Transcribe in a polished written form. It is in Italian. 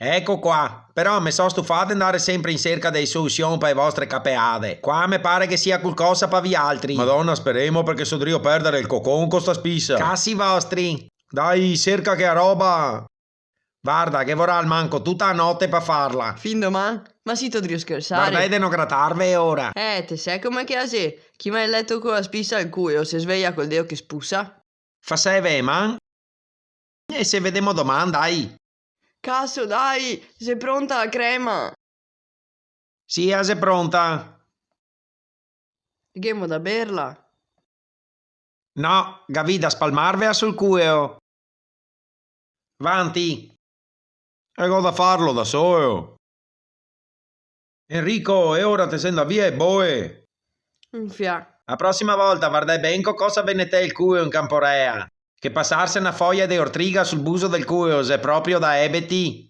Ecco qua, però mi sono stufato di andare sempre in cerca di soluzioni per le vostre capeade. Qua mi pare che sia qualcosa per vi altri. Madonna, speriamo perché so io perdere il cocon con sta spissa. Cassi vostri. Dai, cerca che roba. Guarda che vorrà al manco tutta la notte per farla. Fin domani? Ma si tu devi scherzare. Guardate non grattarvi ora. Te sai come che sei? Chi mi ha letto con la spissa al culo si sveglia col deo che spussa? Fa sei man? E se vediamo domani, dai. Cazzo, dai, sei pronta la crema? Sia se pronta. Ghiamo da berla. No, Gavida spalmarvela sul culo. Avanti. E go da farlo da solo. Enrico, è ora te senda via e boe. Infia. La prossima volta guardai ben cosa venete il culo in Camporea. Che passarsi una foglia di ortriga sul buso del culo è proprio da ebeti.